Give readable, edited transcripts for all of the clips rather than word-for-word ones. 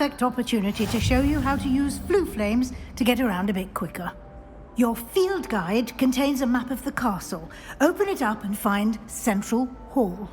perfect opportunity to show you how to use flue flames to get around a bit quicker. Your field guide contains a map of the castle. Open it up and find Central Hall.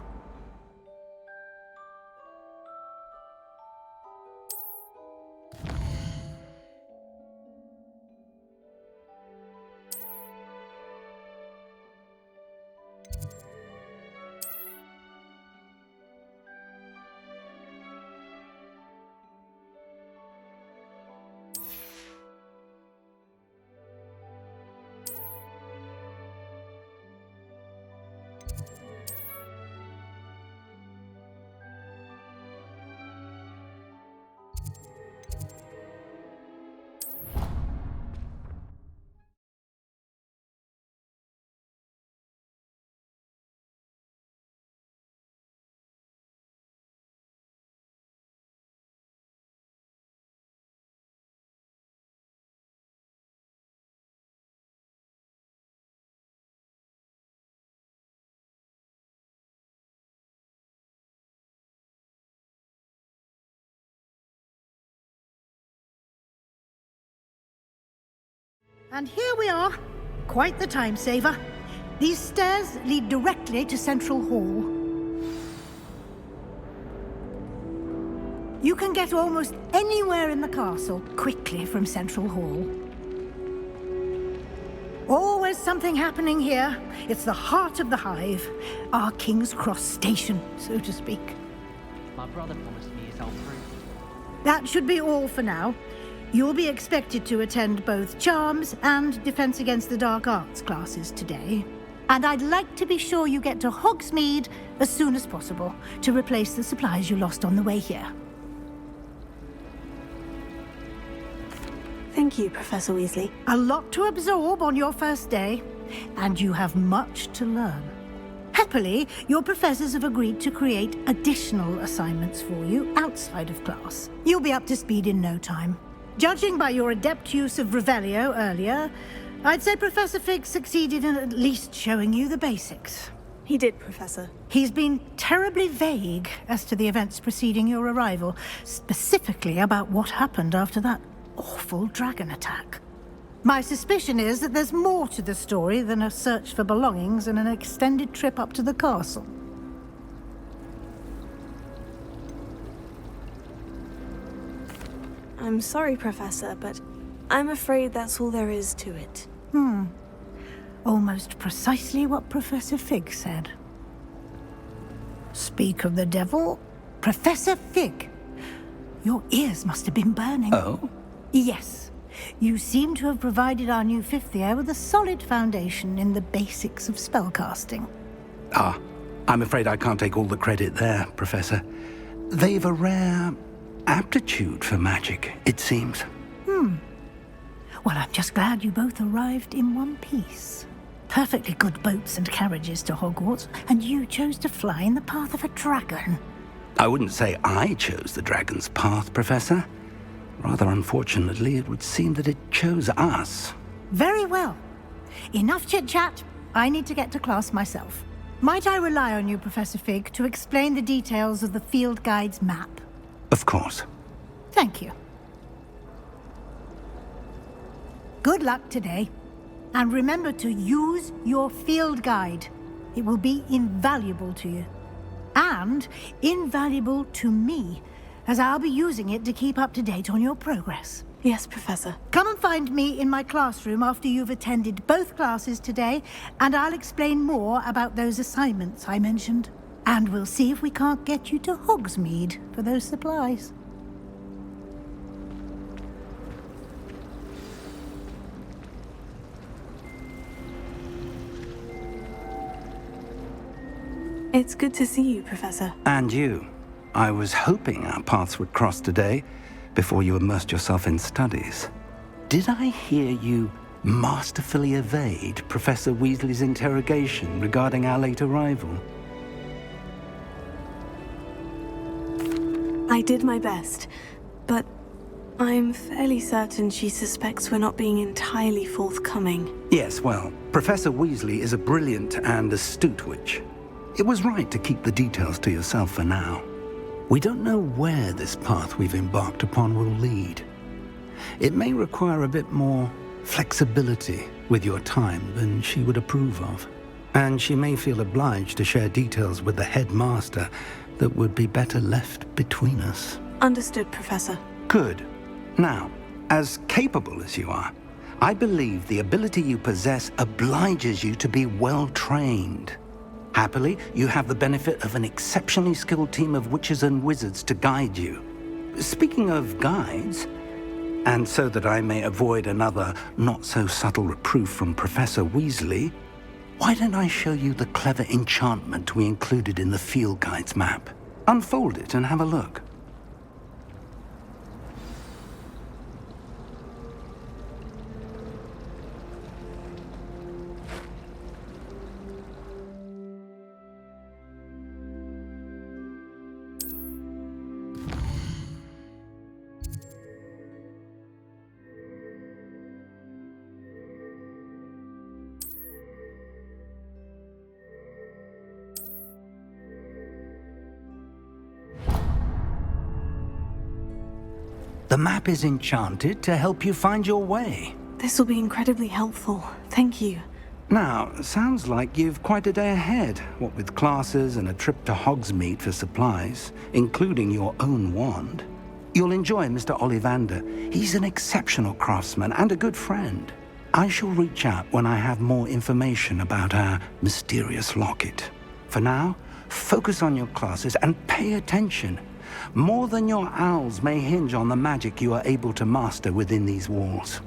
And here we are. Quite the time saver. These stairs lead directly to Central Hall. You can get almost anywhere in the castle quickly from Central Hall. Always something happening here. It's the heart of the hive. Our King's Cross station, so to speak. My brother promised me his old fruit. That should be all for now. You'll be expected to attend both Charms and Defense Against the Dark Arts classes today. And I'd like to be sure you get to Hogsmeade as soon as possible to replace the supplies you lost on the way here. Thank you, Professor Weasley. A lot to absorb on your first day, and you have much to learn. Happily, your professors have agreed to create additional assignments for you outside of class. You'll be up to speed in no time. Judging by your adept use of Revelio earlier, I'd say Professor Fig succeeded in at least showing you the basics. He did, Professor. He's been terribly vague as to the events preceding your arrival, specifically about what happened after that awful dragon attack. My suspicion is that there's more to the story than a search for belongings and an extended trip up to the castle. I'm sorry, Professor, but I'm afraid that's all there is to it. Almost precisely what Professor Fig said. Speak of the devil, Professor Fig. Your ears must have been burning. Oh? Yes. You seem to have provided our new fifth year with a solid foundation in the basics of spellcasting. I'm afraid I can't take all the credit there, Professor. They've a rare aptitude for magic, it seems. Well, I'm just glad you both arrived in one piece. Perfectly good boats and carriages to Hogwarts, and you chose to fly in the path of a dragon. I wouldn't say I chose the dragon's path, Professor. Rather unfortunately, it would seem that it chose us. Very well. Enough chit-chat. I need to get to class myself. Might I rely on you, Professor Fig, to explain the details of the field guide's map? Of course. Thank you. Good luck today. And remember to use your field guide. It will be invaluable to you. And invaluable to me, as I'll be using it to keep up to date on your progress. Yes, Professor. Come and find me in my classroom after you've attended both classes today, and I'll explain more about those assignments I mentioned. And we'll see if we can't get you to Hogsmeade for those supplies. It's good to see you, Professor. And you. I was hoping our paths would cross today, before you immersed yourself in studies. Did I hear you masterfully evade Professor Weasley's interrogation regarding our late arrival? I did my best, but I'm fairly certain she suspects we're not being entirely forthcoming. Yes, well, Professor Weasley is a brilliant and astute witch. It was right to keep the details to yourself for now. We don't know where this path we've embarked upon will lead. It may require a bit more flexibility with your time than she would approve of. And she may feel obliged to share details with the headmaster that would be better left between us. Understood, Professor. Good. Now, as capable as you are, I believe the ability you possess obliges you to be well trained. Happily, you have the benefit of an exceptionally skilled team of witches and wizards to guide you. Speaking of guides, and so that I may avoid another not-so-subtle reproof from Professor Weasley, why don't I show you the clever enchantment we included in the field guide's map? Unfold it and have a look. The map is enchanted to help you find your way. This will be incredibly helpful. Thank you. Now, sounds like you've quite a day ahead, what with classes and a trip to Hogsmeade for supplies, including your own wand. You'll enjoy Mr. Ollivander. He's an exceptional craftsman and a good friend. I shall reach out when I have more information about our mysterious locket. For now, focus on your classes and pay attention. More than your owls may hinge on the magic you are able to master within these walls.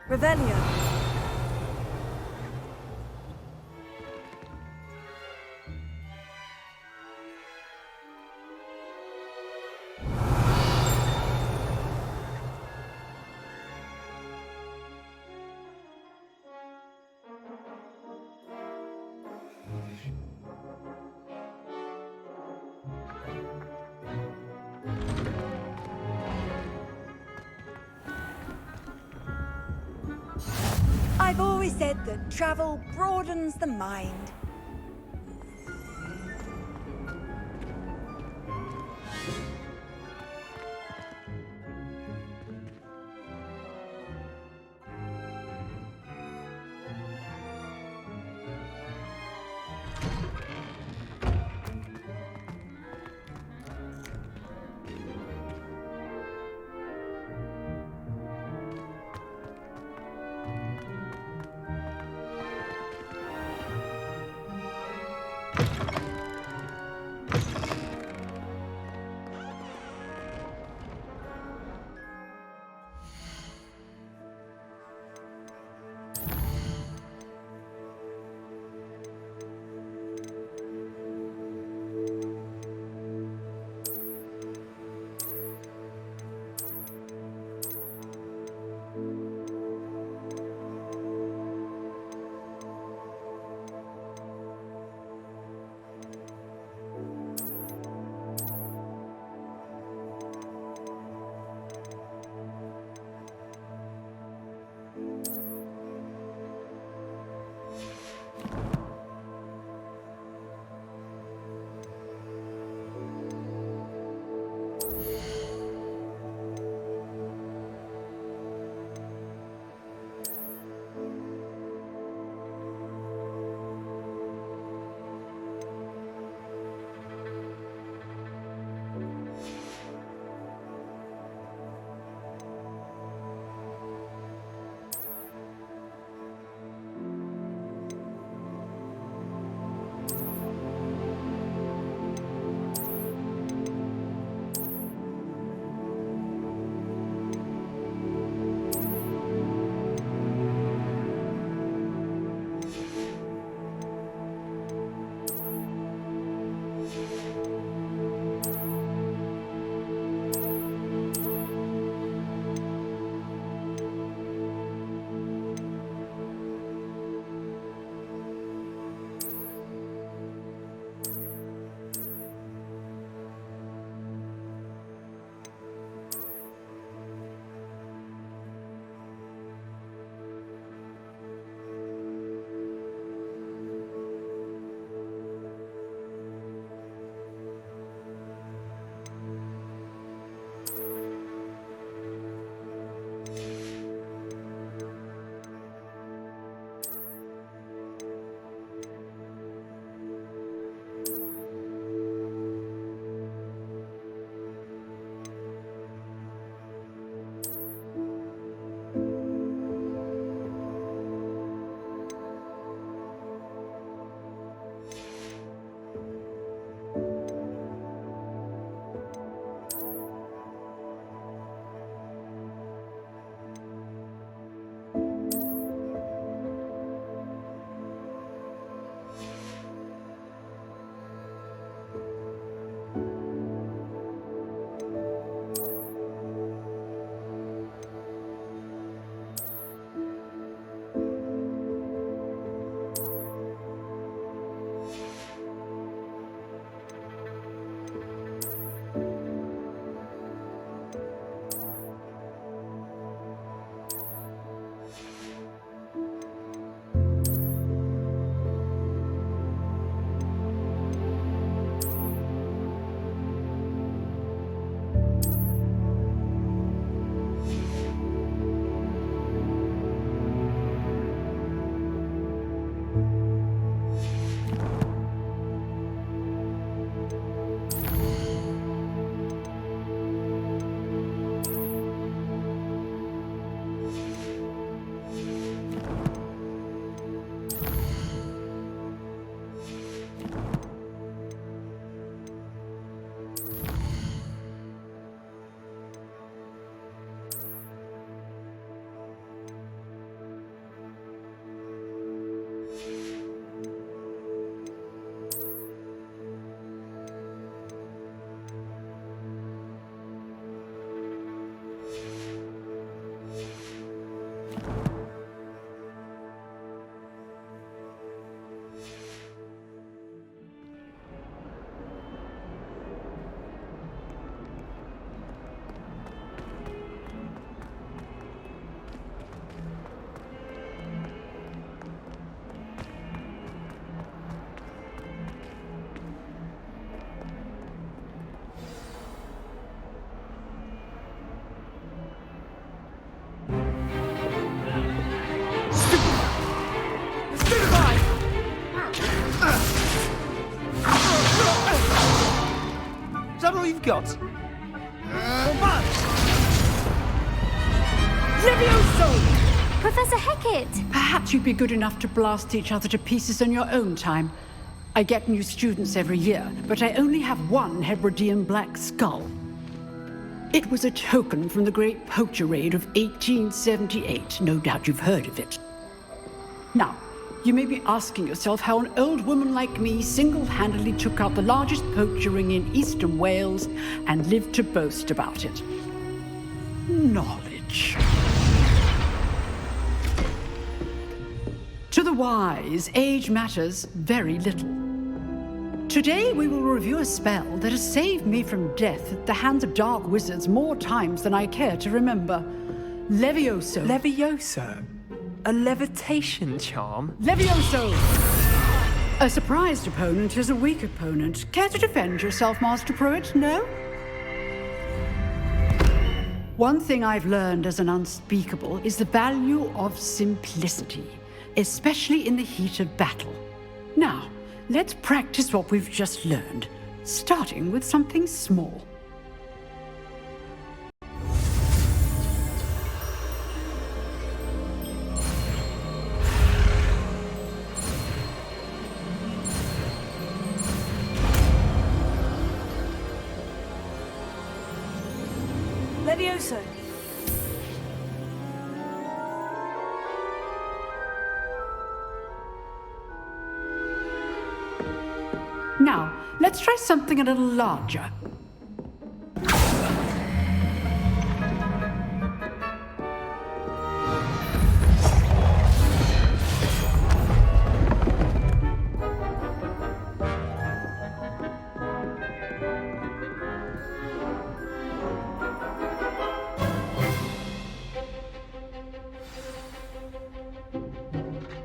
Revelio. I've always said that travel broadens the mind. all you've got? Levioso! Professor Hecat! Perhaps you'd be good enough to blast each other to pieces in your own time. I get new students every year, but I only have one Hebridean black skull. It was a token from the Great Poacher Raid of 1878. No doubt you've heard of it. Now, you may be asking yourself how an old woman like me single-handedly took out the largest poacher ring in eastern Wales and lived to boast about it. Knowledge. To the wise, age matters very little. Today we will review a spell that has saved me from death at the hands of dark wizards more times than I care to remember. Levioso. Levioso? A levitation charm? Levioso! A surprised opponent is a weak opponent. Care to defend yourself, Master Pruitt? No? One thing I've learned as an unspeakable is the value of simplicity, especially in the heat of battle. Now, let's practice what we've just learned, starting with something small. Levioso. Now, let's try something a little larger.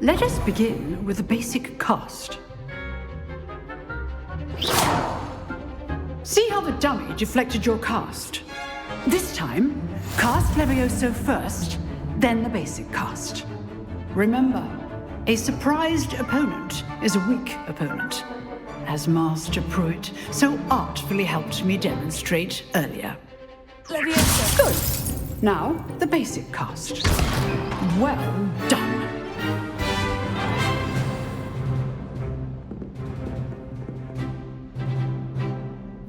Let us begin with the basic cast. See how the dummy deflected your cast? This time, cast Levioso first, then the basic cast. Remember, a surprised opponent is a weak opponent, as Master Pruitt so artfully helped me demonstrate earlier. Levioso. Good. Now, the basic cast. Well done.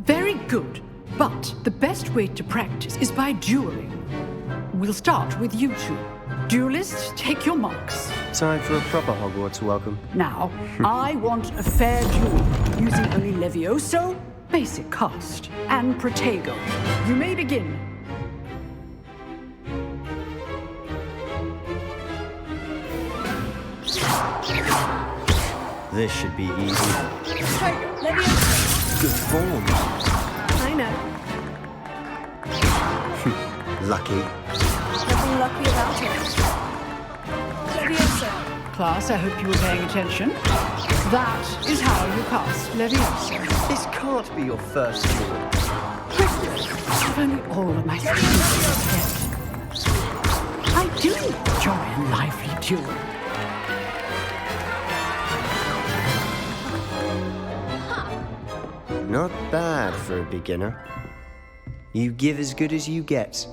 Very good, but the best way to practice is by dueling. We'll start with you two. Duelists, take your marks. Time for a proper Hogwarts welcome. Now, I want a fair duel, using only Levioso, basic cast, and Protego. You may begin. This should be easy. Levioso. Good form. I know. Lucky. Nothing lucky about it. Levioso. Class, I hope you were paying attention. That is how you cast Levioso. This can't be your first duel. If only all of my students had. I do enjoy a lively duel. Not bad for a beginner. You give as good as you get.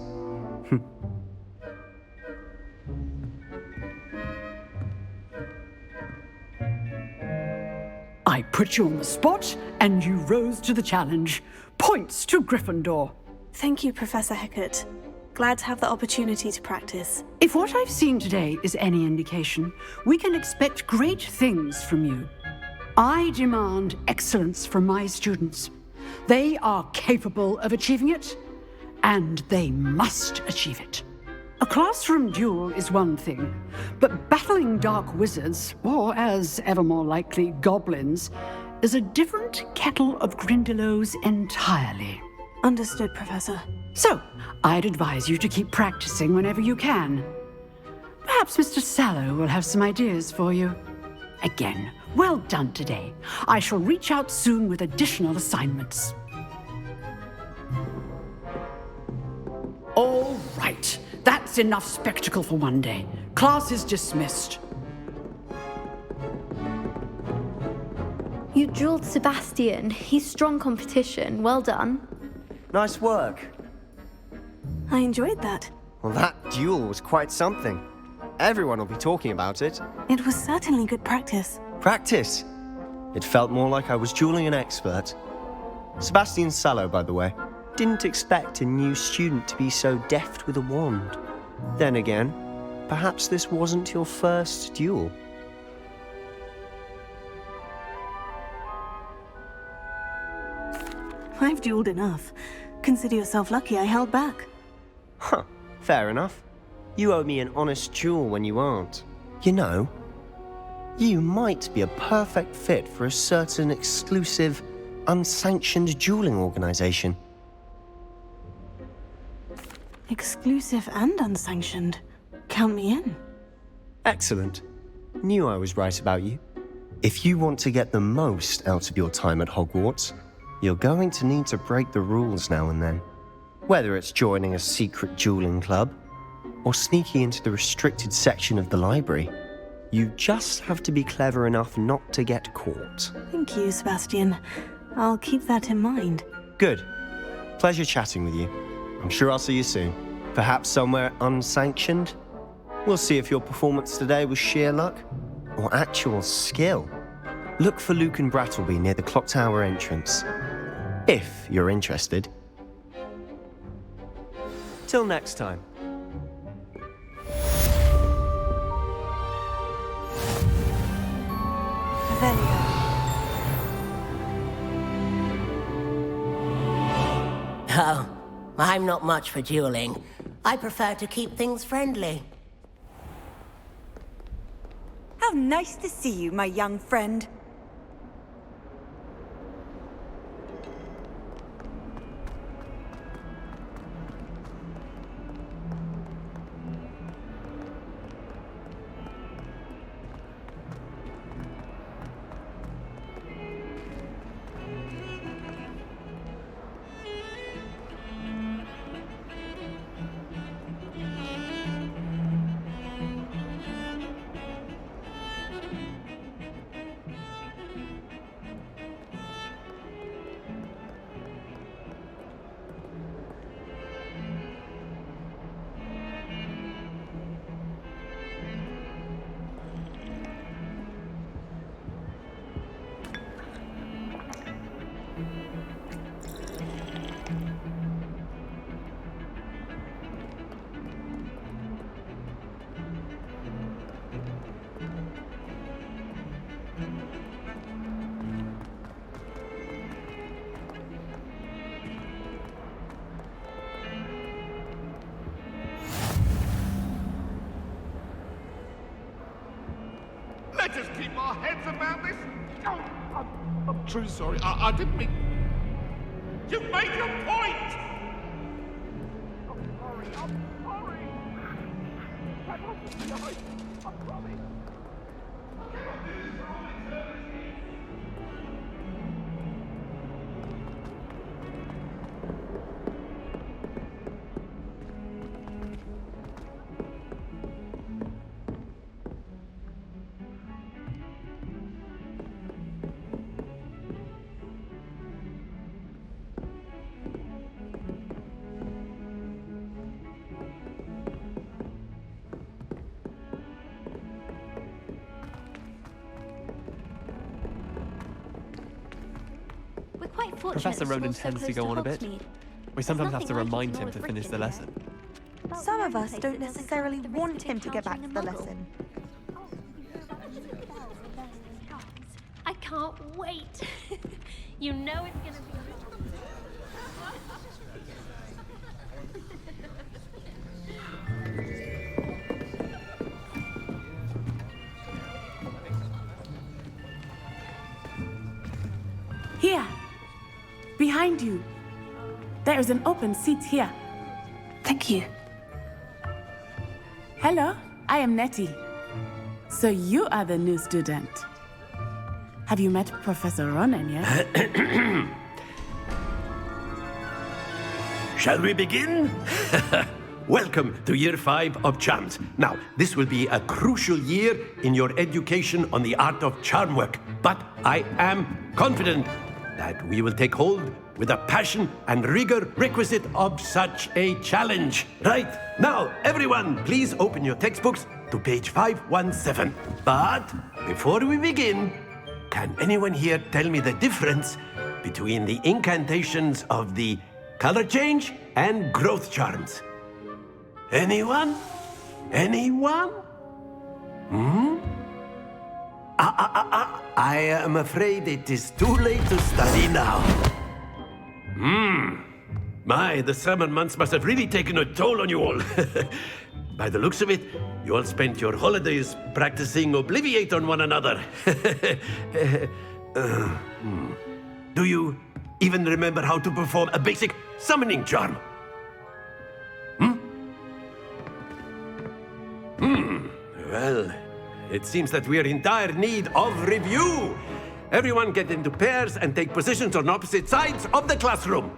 I put you on the spot, and you rose to the challenge. Points to Gryffindor. Thank you, Professor Hecat. Glad to have the opportunity to practice. If what I've seen today is any indication, we can expect great things from you. I demand excellence from my students. They are capable of achieving it, and they must achieve it. A classroom duel is one thing, but battling dark wizards, or as ever more likely, goblins, is a different kettle of Grindylows entirely. Understood, Professor. So, I'd advise you to keep practicing whenever you can. Perhaps Mr. Sallow will have some ideas for you. Again, well done today. I shall reach out soon with additional assignments. All right. That's enough spectacle for one day. Class is dismissed. You dueled Sebastian. He's strong competition. Well done. Nice work. I enjoyed that. Well, that duel was quite something. Everyone will be talking about it. It was certainly good practice. Practice? It felt more like I was dueling an expert. Sebastian Sallow, by the way. Didn't expect a new student to be so deft with a wand. Then again, perhaps this wasn't your first duel. I've dueled enough. Consider yourself lucky I held back. Huh, fair enough. You owe me an honest duel when you aren't. You know, you might be a perfect fit for a certain exclusive, unsanctioned dueling organization. Exclusive and unsanctioned. Count me in. Excellent. Knew I was right about you. If you want to get the most out of your time at Hogwarts, you're going to need to break the rules now and then. Whether it's joining a secret dueling club, or sneaking into the restricted section of the library, you just have to be clever enough not to get caught. Thank you, Sebastian. I'll keep that in mind. Good. Pleasure chatting with you. I'm sure I'll see you soon. Perhaps somewhere unsanctioned? We'll see if your performance today was sheer luck or actual skill. Look for Luke and Brattleby near the clock tower entrance, if you're interested. Till next time. Revelio. Oh, I'm not much for dueling. I prefer to keep things friendly. How nice to see you, my young friend. Let us keep our heads about this. Oh, I'm truly sorry. I didn't mean... You made your point! I'm sorry. That wasn't nice. I promise. Professor Ronan tends to go on a bit. We sometimes have to remind him to finish the lesson. Some of us don't necessarily want him to get back to the lesson. I can't wait. You know it's gonna be... Here, behind you. There is an open seat here. Thank you. Hello, I am Nettie. So you are the new student. Have you met Professor Ronan yet? Shall we begin? Welcome to Year 5 of Charms. Now, this will be a crucial year in your education on the art of charm work, but I am confident that we will take hold with the passion and rigor requisite of such a challenge. Right, now, everyone, please open your textbooks to page 517. But before we begin, can anyone here tell me the difference between the incantations of the color change and growth charms? Anyone? Anyone? I am afraid it is too late to study now. My, the summer months must have really taken a toll on you all. By the looks of it, you all spent your holidays practicing Obliviate on one another. Do you even remember how to perform a basic summoning charm? Well, it seems that we are in dire need of review. Everyone get into pairs and take positions on opposite sides of the classroom.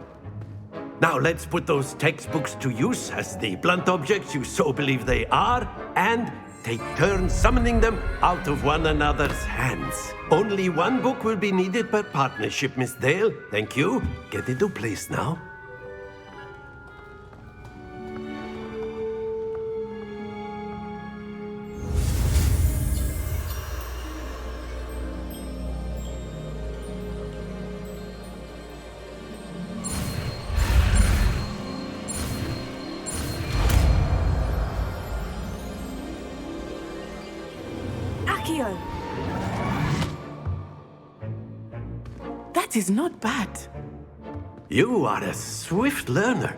Now let's put those textbooks to use as the blunt objects you so believe they are, and take turns summoning them out of one another's hands. Only one book will be needed per partnership, Miss Dale. Thank you. Get into place now. That is not bad. You are a swift learner.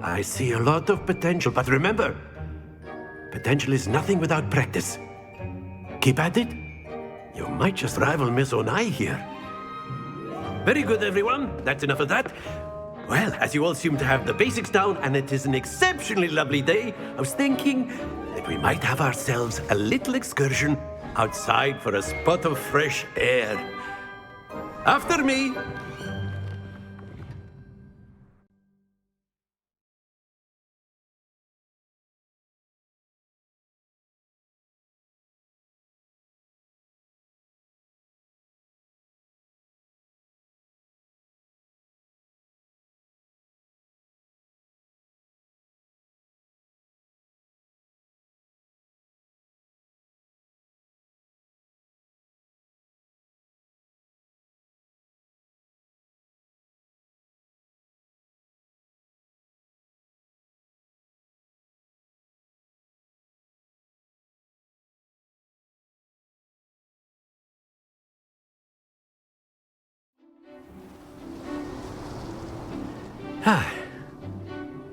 I see a lot of potential, but remember, potential is nothing without practice. Keep at it. You might just rival Miss Onai here. Very good, everyone. That's enough of that. Well, as you all seem to have the basics down, and it is an exceptionally lovely day, I was thinking that we might have ourselves a little excursion outside for a spot of fresh air. After me.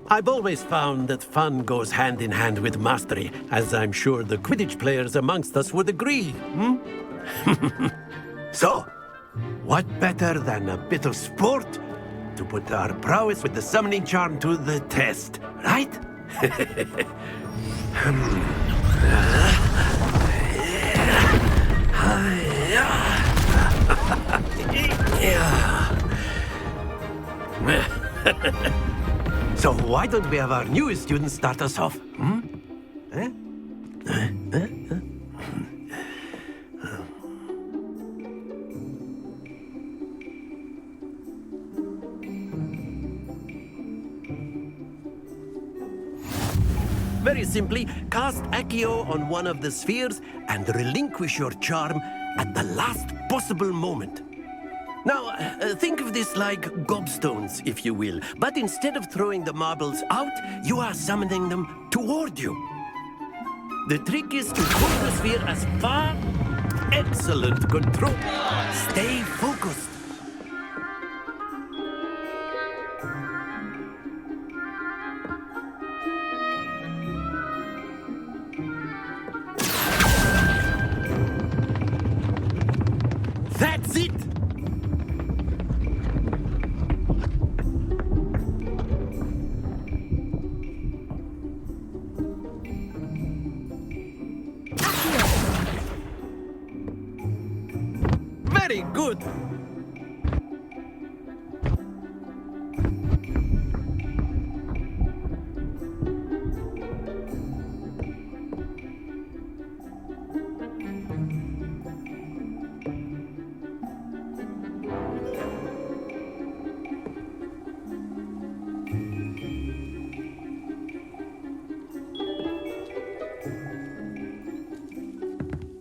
I've always found that fun goes hand in hand with mastery, as I'm sure the Quidditch players amongst us would agree. So, what better than a bit of sport to put our prowess with the summoning charm to the test, right? So why don't we have our newest student start us off? Very simply, cast Accio on one of the spheres and relinquish your charm at the last possible moment. Now, think of this like gobstones, if you will. But instead of throwing the marbles out, you are summoning them toward you. The trick is to pull the sphere as far... Excellent control. Stay focused. That's it! Very good.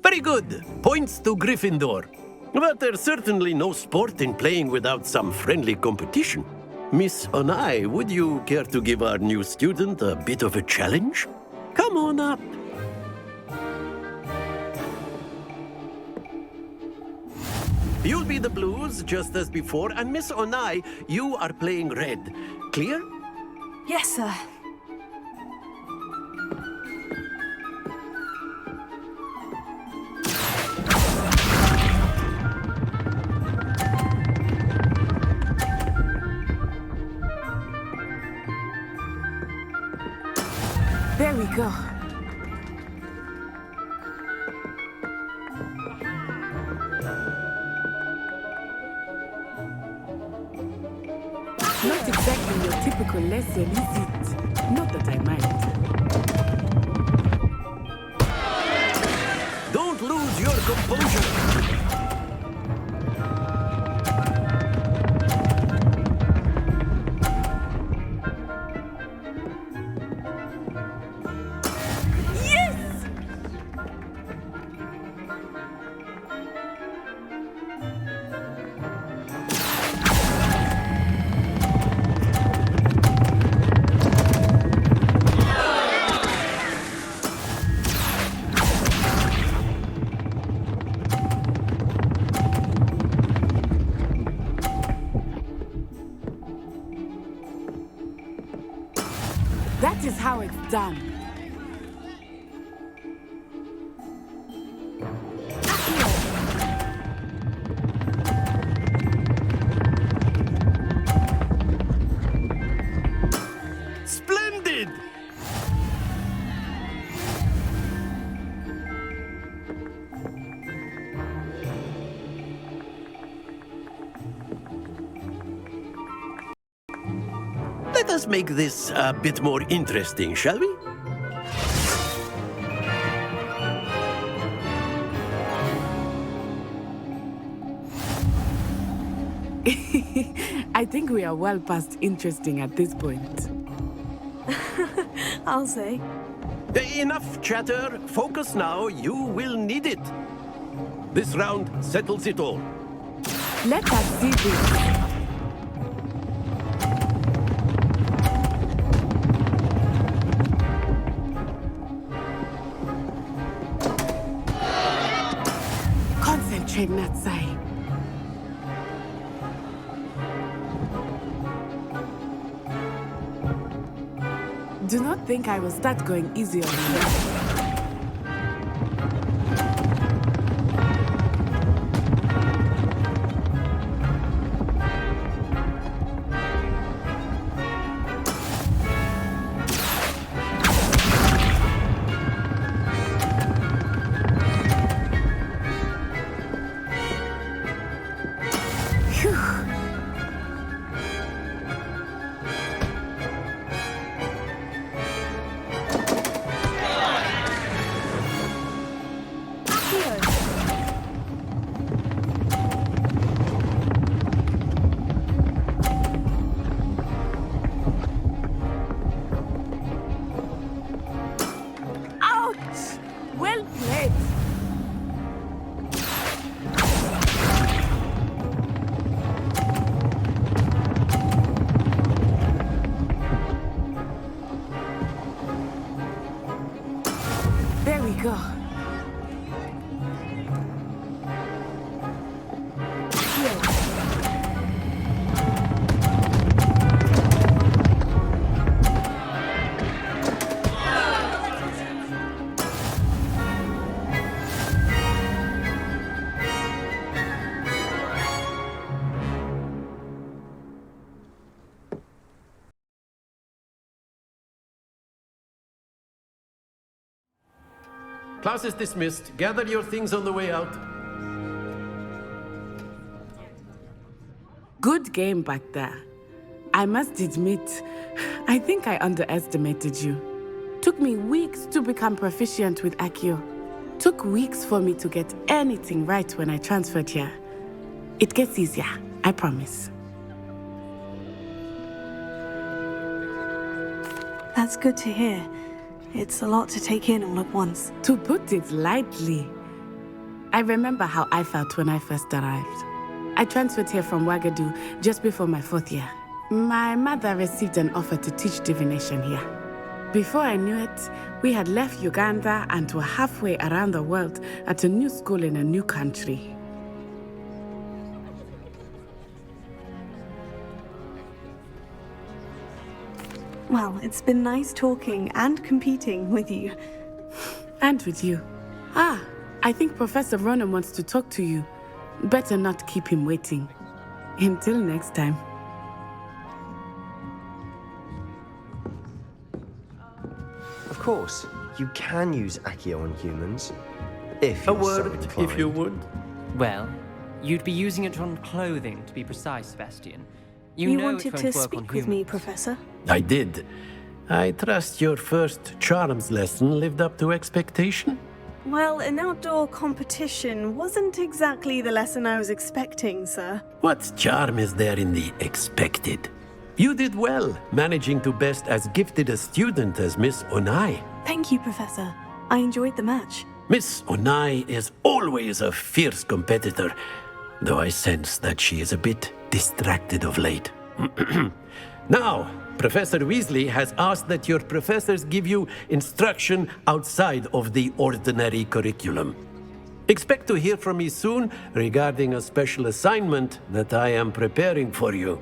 Very good. Points to Gryffindor. But there's certainly no sport in playing without some friendly competition. Miss Onai, would you care to give our new student a bit of a challenge? Come on up. You'll be the blues, just as before, and Miss Onai, you are playing red. Clear? Yes, sir. There we go. Not exactly your typical lesson, is it? Not that I mind. Don't lose your composure. That is how it's done. Splendid! Let us make this a bit more interesting, shall we? I think we are well past interesting at this point. I'll say. Enough chatter. Focus now. You will need it. This round settles it all. Let us see this. Concentrate, Natsai. Do not think I will start going easy on you. Well played. There we go. Class is dismissed. Gather your things on the way out. Good game back there. I must admit, I think I underestimated you. Took me weeks to become proficient with Accio. Took weeks for me to get anything right when I transferred here. It gets easier, I promise. That's good to hear. It's a lot to take in all at once. To put it lightly, I remember how I felt when I first arrived. I transferred here from Ouagadougou just before my 4th year. My mother received an offer to teach divination here. Before I knew it, we had left Uganda and were halfway around the world at a new school in a new country. Well, it's been nice talking and competing with you. And with you. I think Professor Ronan wants to talk to you. Better not keep him waiting. Until next time. Of course, you can use Accio on humans. If A you're so word, inclined. if you would. Well, you'd be using it on clothing, to be precise, Sebastian. You know wanted it's to going to work on speak with me, humans. Professor? I did. I trust your first charms lesson lived up to expectation? Well, an outdoor competition wasn't exactly the lesson I was expecting, sir. What charm is there in the expected? You did well, managing to best as gifted a student as Miss Onai. Thank you, Professor. I enjoyed the match. Miss Onai is always a fierce competitor, though I sense that she is a bit distracted of late. Now, Professor Weasley has asked that your professors give you instruction outside of the ordinary curriculum. Expect to hear from me soon regarding a special assignment that I am preparing for you.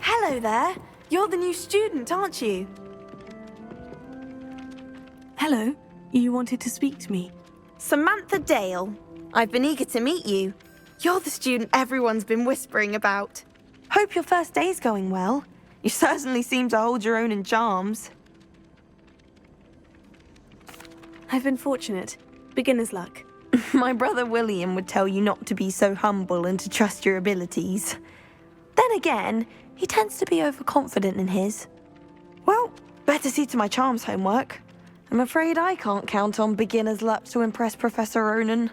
Hello there. You're the new student, aren't you? Hello. You wanted to speak to me? Samantha Dale. I've been eager to meet you. You're the student everyone's been whispering about. Hope your first day's going well. You certainly seem to hold your own in charms. I've been fortunate. Beginner's luck. My brother William would tell you not to be so humble and to trust your abilities. Then again, he tends to be overconfident in his. Well, better see to my charms homework. I'm afraid I can't count on beginner's luck to impress Professor Ronan.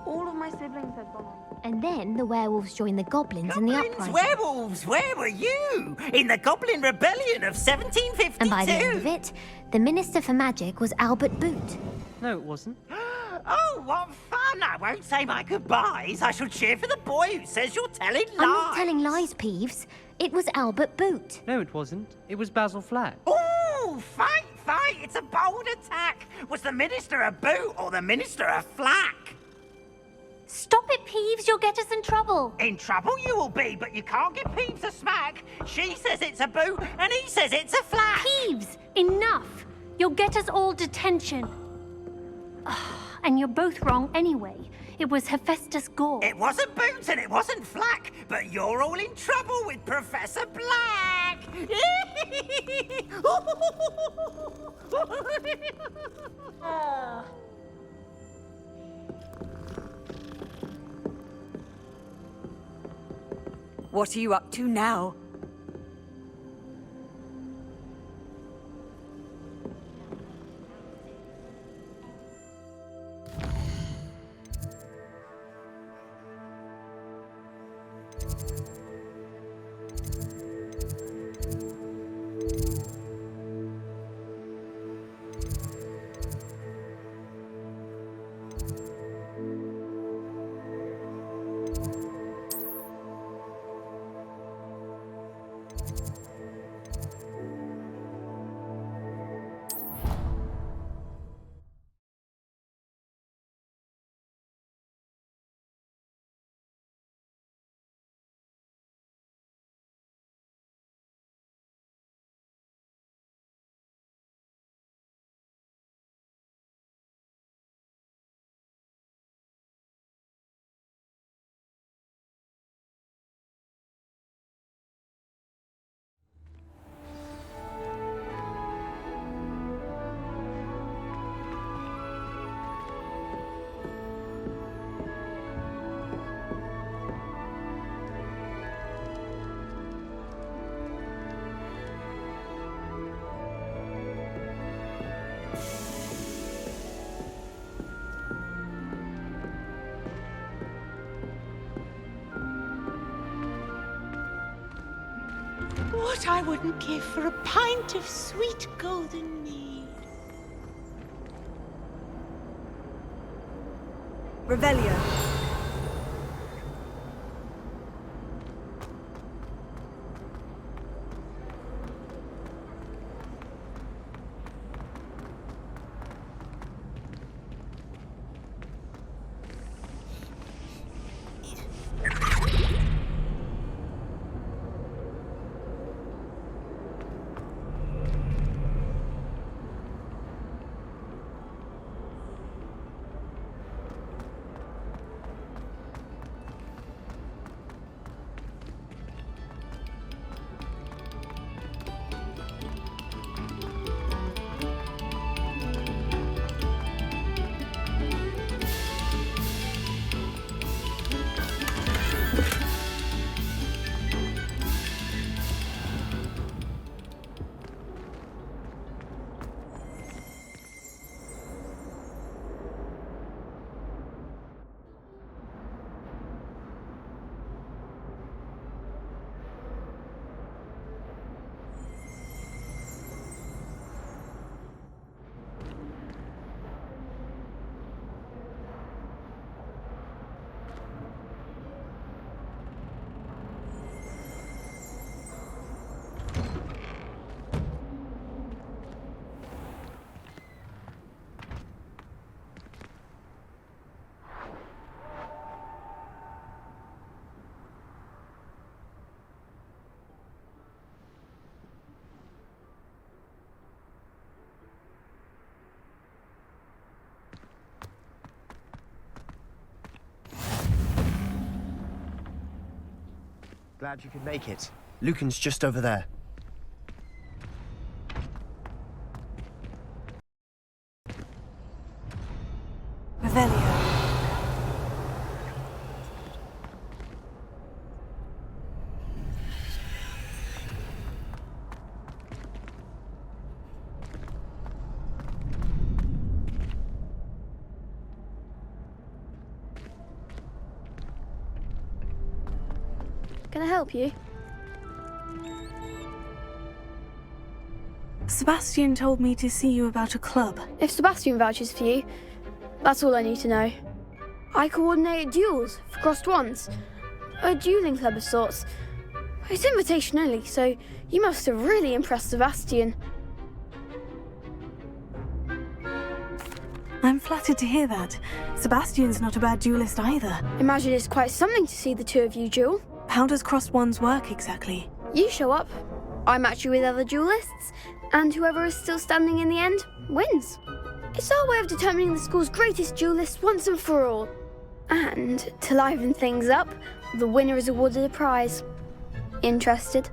All of my siblings have gone on. And then the werewolves joined the goblins in the uprising. Werewolves, where were you? In the Goblin Rebellion of 1752. And by the end of it, the Minister for Magic was Albert Boot. No, it wasn't. Oh, what fun! I won't say my goodbyes. I shall cheer for the boy who says you're telling lies. I'm not telling lies, Peeves. It was Albert Boot. No, it wasn't. It was Basil Flack. Oh, fight, fight! It's a bold attack. Was the Minister a boot or the Minister a flack? Stop it, Peeves. You'll get us in trouble. In trouble you will be, but you can't give Peeves a smack. She says it's a boot, and he says it's a flack. Peeves, enough. You'll get us all detention. And you're both wrong anyway. It was Hephaestus Gore. It wasn't Boots and it wasn't Flack, but you're all in trouble with Professor Black. What are you up to now? What I wouldn't give for a pint of sweet golden mead. Revelio. Glad you could make it. Lucan's just over there. Revelio. Can I help you? Sebastian told me to see you about a club. If Sebastian vouches for you, that's all I need to know. I coordinate duels for crossed wands. A dueling club of sorts. It's invitation only, so you must have really impressed Sebastian. I'm flattered to hear that. Sebastian's not a bad duelist either. Imagine it's quite something to see the two of you duel. How does crossed wands work exactly? You show up, I match you with other duelists, and whoever is still standing in the end wins. It's our way of determining the school's greatest duelist once and for all. And to liven things up, the winner is awarded a prize. Interested?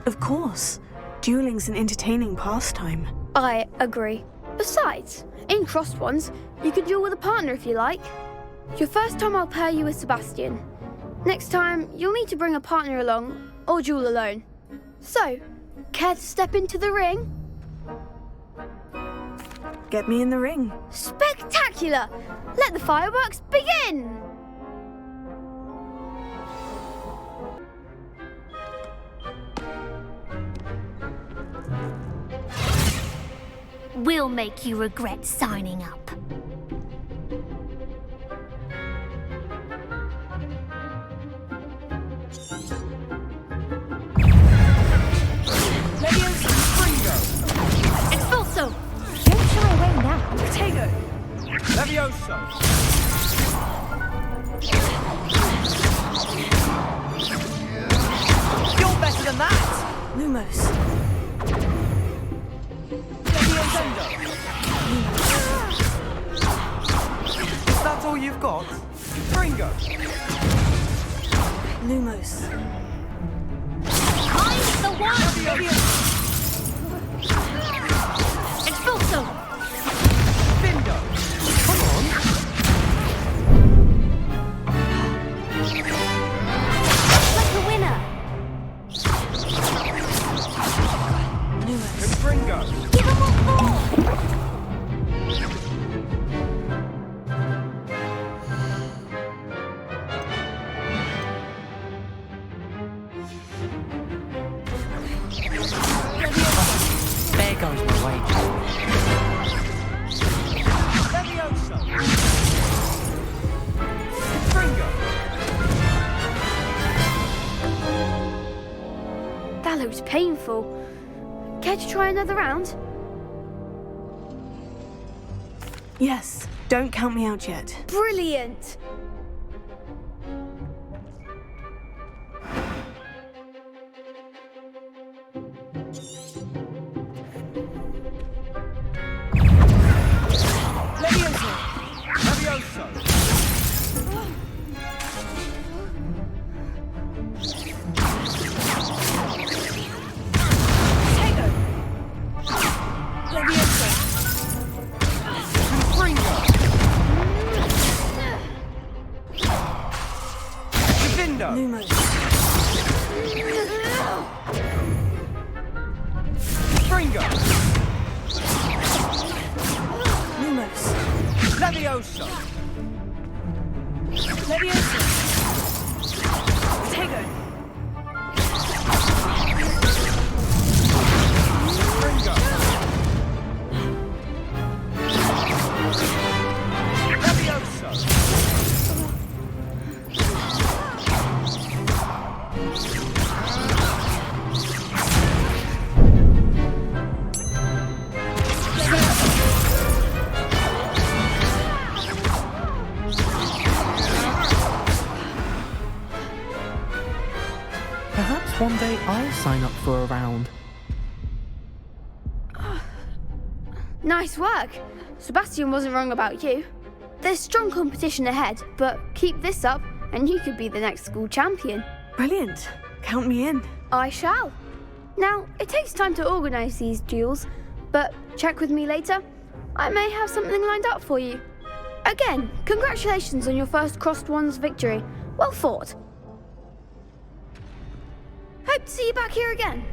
Of course. Dueling's an entertaining pastime. I agree. Besides, in crossed ones, you can duel with a partner if you like. Your first time I'll pair you with Sebastian. Next time, you'll need to bring a partner along, or duel alone. So, care to step into the ring? Get me in the ring. Spectacular! Let the fireworks begin! We'll make you regret signing up. Expulso! Don't shy away now. Potato! Levioso! You're better than that! Lumos. Is that all you've got? Fringo! Lumos. I'm the one! Expulso! Bindo! Come on! Like a winner! Fringo! Give him what more! There goes my wage. Levioso! Fringo! That looks painful. Care to try another round? Yes. Don't count me out yet. Brilliant! Levioso! Divindo! Lumos. Fringo! Lumos. Levioso! Levioso. Potato. Fringo! Levioso! Perhaps one day I'll sign up for a round. Nice work. Sebastian wasn't wrong about you. There's strong competition ahead, but keep this up and you could be the next school champion. Brilliant. Count me in. I shall. Now, it takes time to organise these duels, but check with me later. I may have something lined up for you. Again, congratulations on your first Crossed Wands victory. Well fought. Hope to see you back here again.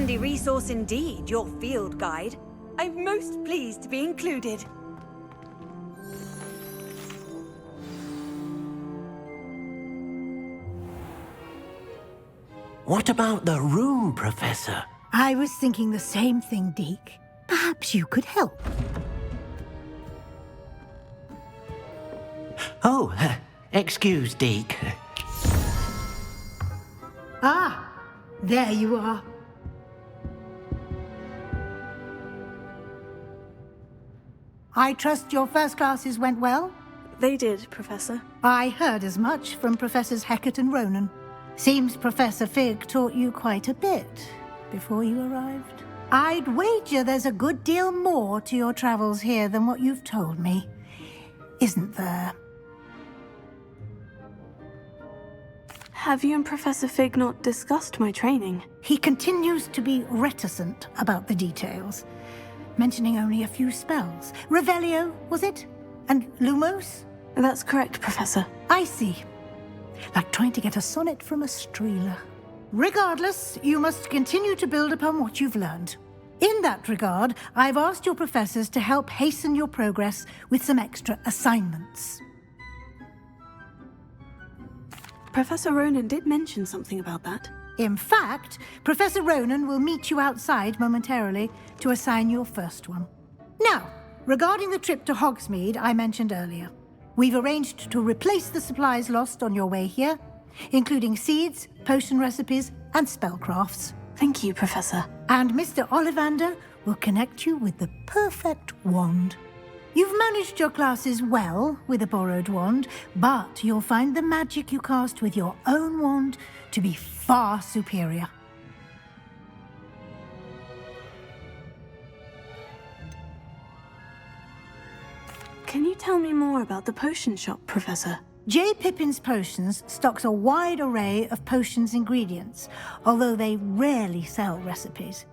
handy resource indeed, your field guide. I'm most pleased to be included. What about the room, Professor? I was thinking the same thing, Deke. Perhaps you could help. Oh, excuse, Deke. Ah, there you are. I trust your first classes went well? They did, Professor. I heard as much from Professors Hecat and Ronan. Seems Professor Fig taught you quite a bit before you arrived. I'd wager there's a good deal more to your travels here than what you've told me. Isn't there? Have you and Professor Fig not discussed my training? He continues to be reticent about the details, mentioning only a few spells. Revelio, was it? And Lumos? That's correct, Professor. I see. Like trying to get a sonnet from a streeler. Regardless, you must continue to build upon what you've learned. In that regard, I've asked your professors to help hasten your progress with some extra assignments. Professor Ronan did mention something about that. In fact, Professor Ronan will meet you outside momentarily to assign your first one. Now, regarding the trip to Hogsmeade I mentioned earlier, we've arranged to replace the supplies lost on your way here, including seeds, potion recipes, and spellcrafts. Thank you, Professor. And Mr. Ollivander will connect you with the perfect wand. You've managed your classes well with a borrowed wand, but you'll find the magic you cast with your own wand to be far superior. Can you tell me more about the potion shop, Professor? J. Pippin's Potions stocks a wide array of potions ingredients, although they rarely sell recipes.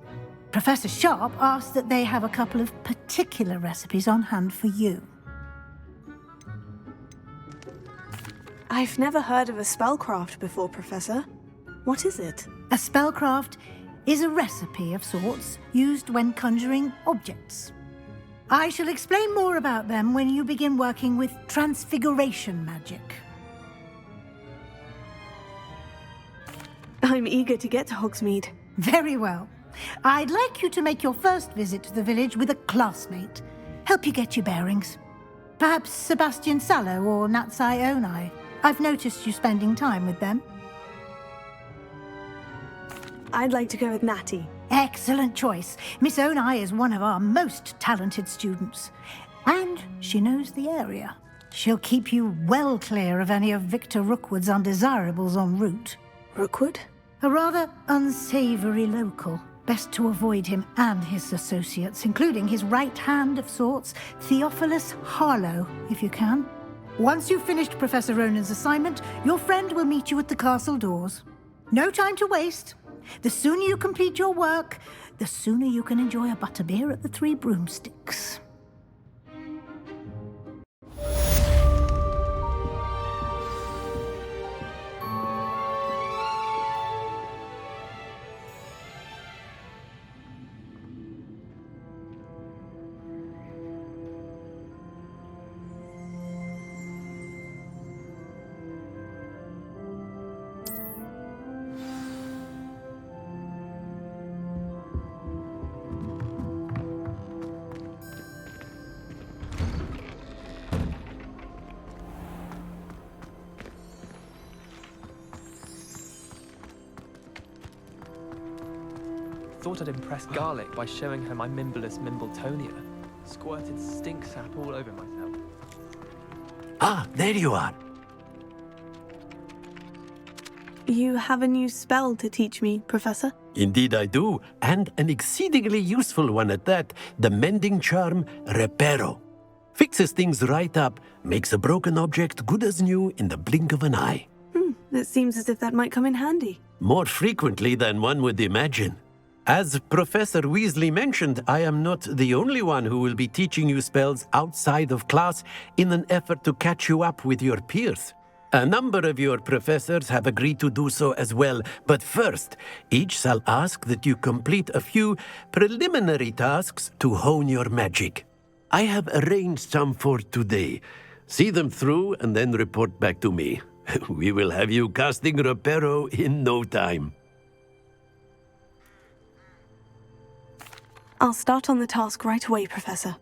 Professor Sharp asked that they have a couple of particular recipes on hand for you. I've never heard of a spellcraft before, Professor. What is it? A spellcraft is a recipe of sorts used when conjuring objects. I shall explain more about them when you begin working with transfiguration magic. I'm eager to get to Hogsmeade. Very well. I'd like you to make your first visit to the village with a classmate. Help you get your bearings. Perhaps Sebastian Sallow or Natsai Onai. I've noticed you spending time with them. I'd like to go with Natty. Excellent choice. Miss Onai is one of our most talented students. And she knows the area. She'll keep you well clear of any of Victor Rookwood's undesirables en route. Rookwood? A rather unsavory local. Best to avoid him and his associates, including his right hand of sorts, Theophilus Harlow, if you can. Once you've finished Professor Ronan's assignment, your friend will meet you at the castle doors. No time to waste. The sooner you complete your work, the sooner you can enjoy a butterbeer at the Three Broomsticks. Thought I'd impress Garlic by showing her my Mimbleless Mimbletonia. Squirted stink sap all over myself. Ah, there you are. You have a new spell to teach me, Professor? Indeed I do, and an exceedingly useful one at that. The mending charm, Reparo. Fixes things right up, makes a broken object good as new in the blink of an eye. It seems as if that might come in handy. More frequently than one would imagine. As Professor Weasley mentioned, I am not the only one who will be teaching you spells outside of class in an effort to catch you up with your peers. A number of your professors have agreed to do so as well, but first, each shall ask that you complete a few preliminary tasks to hone your magic. I have arranged some for today. See them through and then report back to me. We will have you casting Reparo in no time. I'll start on the task right away, Professor.